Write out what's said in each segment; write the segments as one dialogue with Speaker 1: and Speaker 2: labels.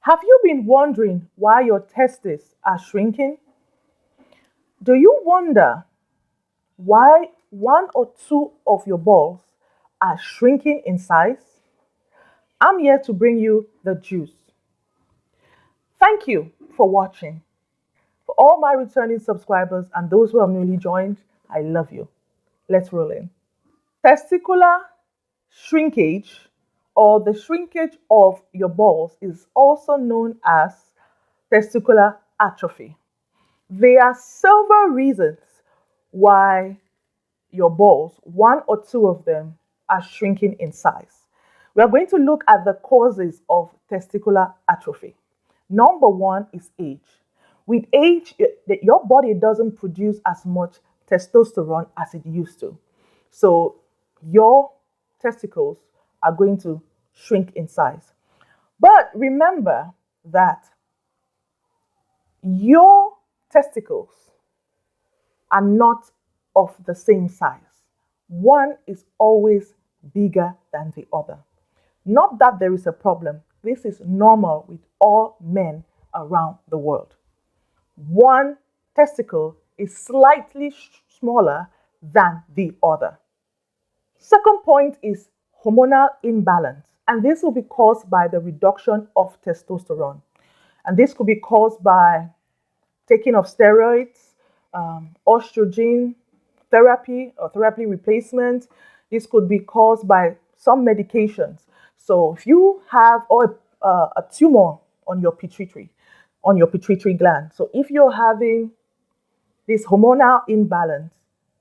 Speaker 1: Have you been wondering why your testes are shrinking? Do you wonder why one or two of your balls are shrinking in size? I'm here to bring you the juice. Thank you for watching. For all my returning subscribers and those who have newly joined, I love you. Let's roll in. Testicular shrinkage, or the shrinkage of your balls, is also known as testicular atrophy. There are several reasons why your balls, one or two of them, are shrinking in size. We are going to look at the causes of testicular atrophy. Number one is age. With age, your body doesn't produce as much testosterone as it used to. So your testicles are going to shrink in size. But remember that your testicles are not of the same size. One is always bigger than the other. Not that there is a problem. This is normal with all men around the world. One testicle is slightly smaller than the other. Second point is hormonal imbalance, and this will be caused by the reduction of testosterone. And this could be caused by taking of steroids, estrogen therapy or therapy replacement. This could be caused by some medications. So if you have a tumor on your pituitary gland, so if you're having this hormonal imbalance,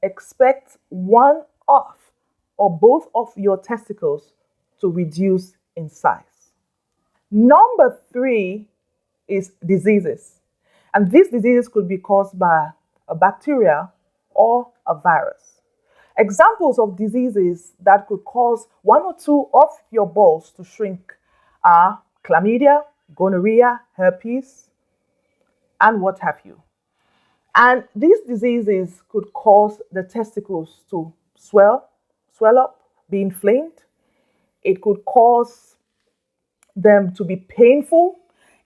Speaker 1: expect one of or both of your testicles to reduce in size. Number three is diseases. And these diseases could be caused by a bacteria or a virus. Examples of diseases that could cause one or two of your balls to shrink are chlamydia, gonorrhea, herpes, and what have you. And these diseases could cause the testicles to swell up, be inflamed. It could cause them to be painful.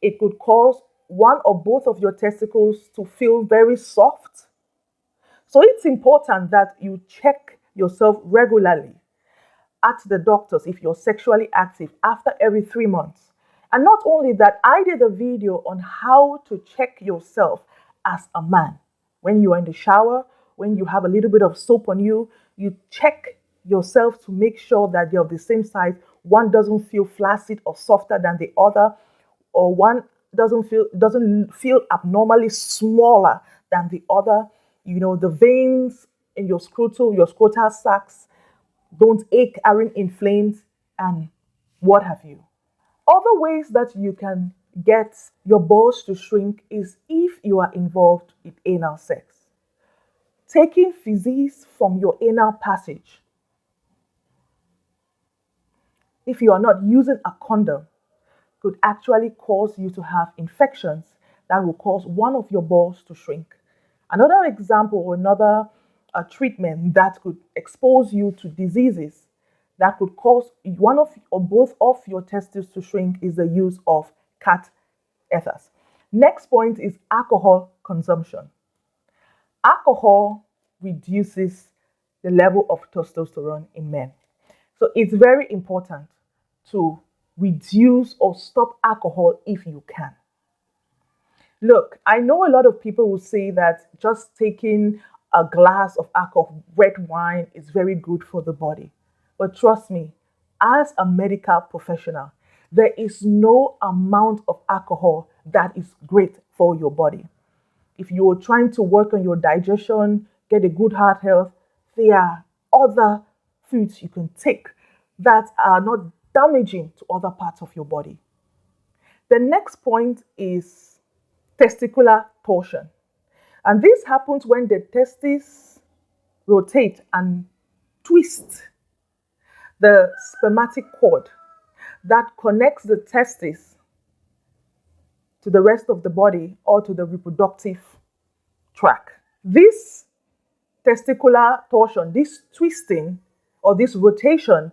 Speaker 1: It could cause one or both of your testicles to feel very soft. So it's important that you check yourself regularly at the doctors if you're sexually active after every 3 months. And not only that, I did a video on how to check yourself as a man. When you are in the shower, when you have a little bit of soap on you, you check yourself to make sure that they're of the same size. One doesn't feel flaccid or softer than the other, or one doesn't feel abnormally smaller than the other. You know, the veins in your scrotal sacs don't ache, aren't inflamed, and what have you. Other ways that you can get your balls to shrink is if you are involved in anal sex. Taking feces from your anal passage, if you are not using a condom, could actually cause you to have infections that will cause one of your balls to shrink. Another example or another treatment that could expose you to diseases that could cause one of or both of your testes to shrink is the use of cat ethers. Next point is alcohol consumption. Alcohol reduces the level of testosterone in men. So it's very important to reduce or stop alcohol if you can. Look, I know a lot of people will say that just taking a glass of alcohol, red wine, is very good for the body. But trust me, as a medical professional, there is no amount of alcohol that is great for your body. If you're trying to work on your digestion, get a good heart health, there are other foods you can take that are not damaging to other parts of your body. The next point is testicular torsion. And this happens when the testes rotate and twist the spermatic cord that connects the testes to the rest of the body or to the reproductive tract. This testicular torsion, this twisting or this rotation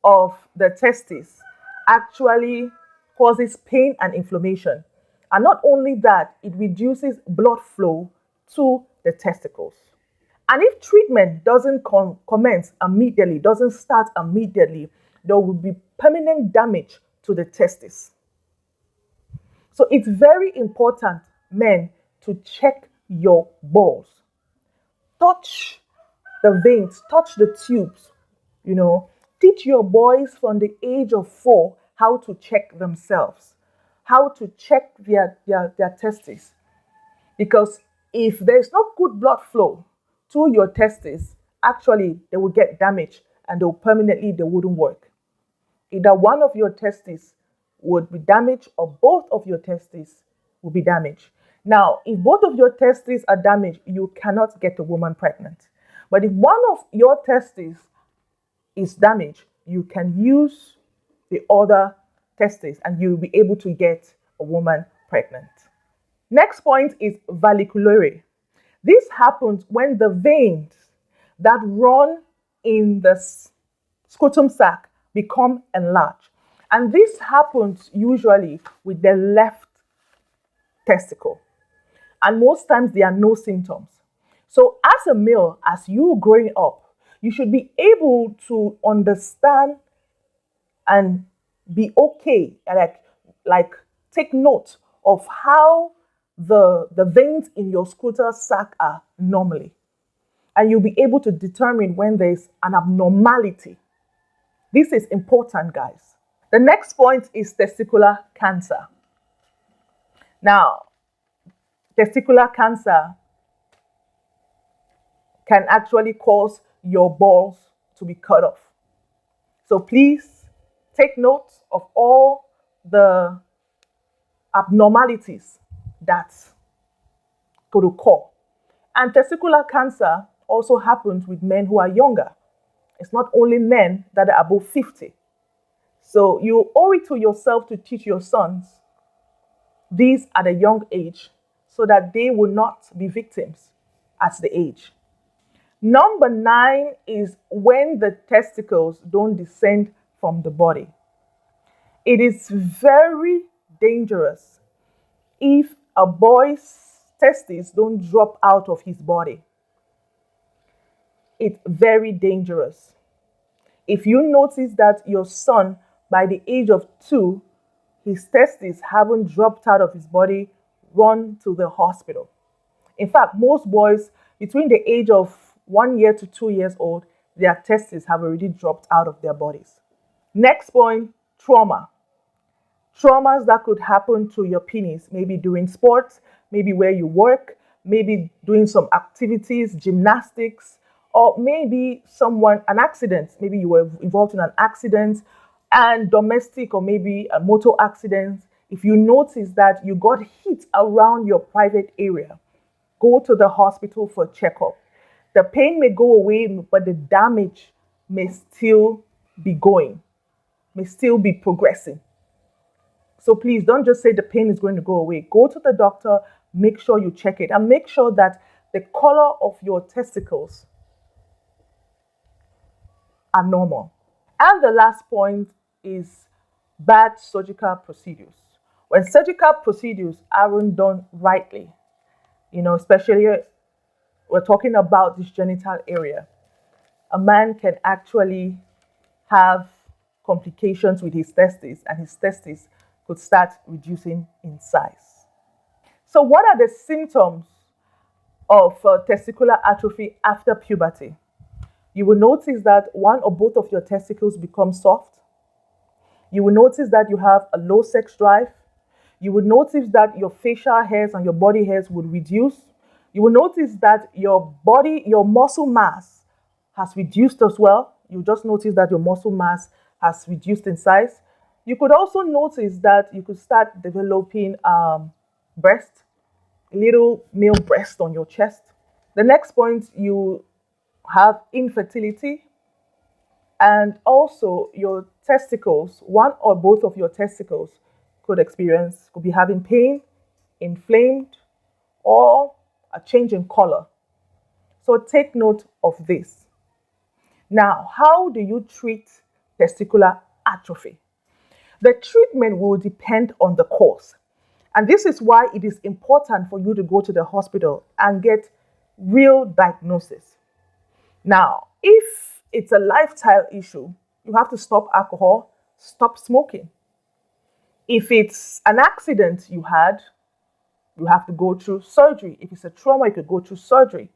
Speaker 1: of the testes actually causes pain and inflammation. And not only that, it reduces blood flow to the testicles. And if treatment doesn't commence immediately, doesn't start immediately, there will be permanent damage to the testes. So it's very important, men, to check your balls. Touch the veins, touch the tubes, you know. Teach your boys from the age of 4 how to check themselves, how to check their testes. Because if there's not good blood flow to your testes, actually they will get damaged and they wouldn't work. Either one of your testes would be damaged or both of your testes will be damaged. Now, if both of your testes are damaged, you cannot get a woman pregnant. But if one of your testes is damaged, you can use the other testes and you'll be able to get a woman pregnant. Next point is valliculare. This happens when the veins that run in the scrotum sac become enlarged. And this happens usually with the left testicle. And most times there are no symptoms. So as a male, as you growing up, you should be able to understand and be okay, and like take note of how the veins in your scrotal sac are normally. And you'll be able to determine when there's an abnormality. This is important, guys. The next point is testicular cancer. Now, testicular cancer can actually cause your balls to be cut off. So please take note of all the abnormalities that could occur. And testicular cancer also happens with men who are younger. It's not only men that are above 50. So you owe it to yourself to teach your sons these at a young age so that they will not be victims at the age. Number 9 is when the testicles don't descend from the body. It is very dangerous if a boy's testes don't drop out of his body. It's very dangerous. If you notice that your son, by the age of 2, his testes haven't dropped out of his body, run to the hospital. In fact, most boys between the age of 1 year to 2 years old, their testes have already dropped out of their bodies. Next point, trauma. Traumas that could happen to your penis, maybe during sports, maybe where you work, maybe doing some activities, gymnastics, or maybe an accident. Maybe you were involved in an accident, and domestic or maybe a motor accident. If you notice that you got hit around your private area, go to the hospital for a checkup. The pain may go away, but the damage may still be going, may still be progressing. So please don't just say the pain is going to go away. Go to the doctor, make sure you check it, and make sure that the color of your testicles are normal. And the last point is bad surgical procedures. When surgical procedures aren't done rightly, especially we're talking about this genital area, a man can actually have complications with his testes, and his testes could start reducing in size. So what are the symptoms of testicular atrophy after puberty? You will notice that one or both of your testicles become soft. You will notice that you have a low sex drive. You will notice that your facial hairs and your body hairs would reduce. You will notice that your muscle mass has reduced as well. You just notice that your muscle mass has reduced in size. You could also notice that you could start developing breast, little male breast on your chest. The next point, you have infertility, and also your testicles, one or both of your testicles could be having pain, inflamed, or a change in color. So take note of this. Now, how do you treat testicular atrophy? The treatment will depend on the cause. And this is why it is important for you to go to the hospital and get real diagnosis. Now, if it's a lifestyle issue, you have to stop alcohol, stop smoking. If it's an accident you had, you have to go through surgery. If it's a trauma, you could go through surgery.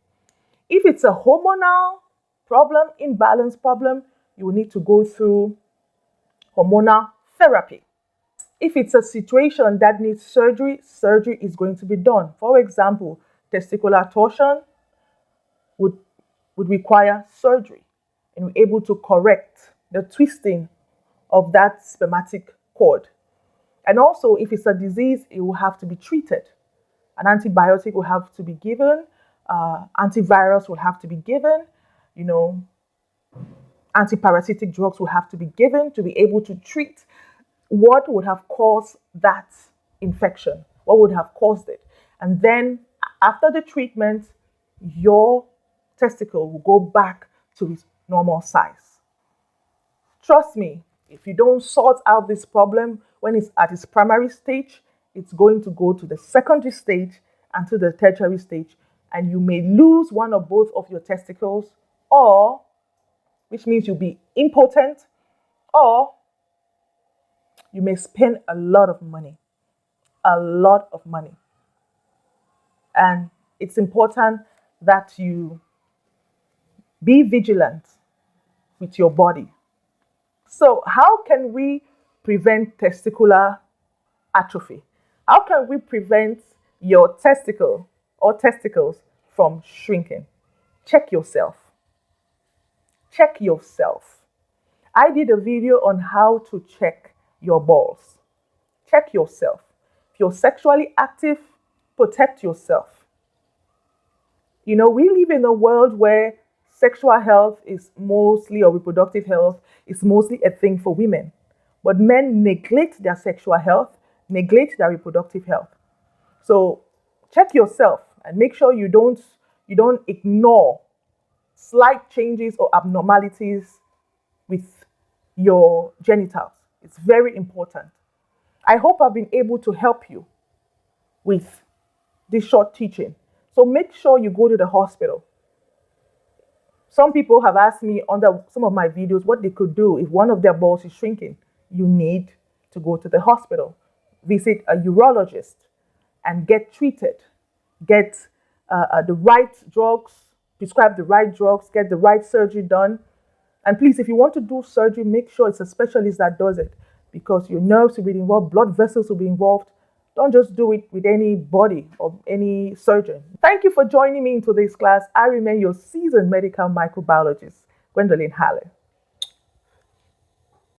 Speaker 1: If it's a hormonal problem, imbalance problem, you will need to go through hormonal therapy. If it's a situation that needs surgery, surgery is going to be done. For example, testicular torsion would require surgery and we're able to correct the twisting of that spermatic cord. And also, if it's a disease, it will have to be treated. An antibiotic will have to be given, antivirus will have to be given, antiparasitic drugs will have to be given to be able to treat what would have caused that infection, what would have caused it. And then after the treatment, your testicle will go back to its normal size. Trust me, if you don't sort out this problem when it's at its primary stage, it's going to go to the secondary stage and to the tertiary stage, and you may lose one or both of your testicles, or which means you'll be impotent, or you may spend a lot of money. And it's important that you be vigilant with your body. So how can we prevent testicular atrophy? How can we prevent your testicle or testicles from shrinking? Check yourself. Check yourself. I did a video on how to check your balls. Check yourself. If you're sexually active, protect yourself. We live in a world where sexual health is mostly, or reproductive health is mostly a thing for women. But men neglect their sexual health, neglect their reproductive health. So check yourself and make sure you don't ignore slight changes or abnormalities with your genitals. It's very important. I hope I've been able to help you with this short teaching. So make sure you go to the hospital. Some people have asked me under some of my videos what they could do if one of their balls is shrinking. You need to go to the hospital, visit a urologist, and get treated. Get the right drugs, prescribe the right drugs, get the right surgery done. And please, if you want to do surgery, make sure it's a specialist that does it, because your nerves will be involved, blood vessels will be involved. Don't just do it with anybody or any surgeon. Thank you for joining me in today's class. I remain your seasoned medical microbiologist, Gwendolyn Halle.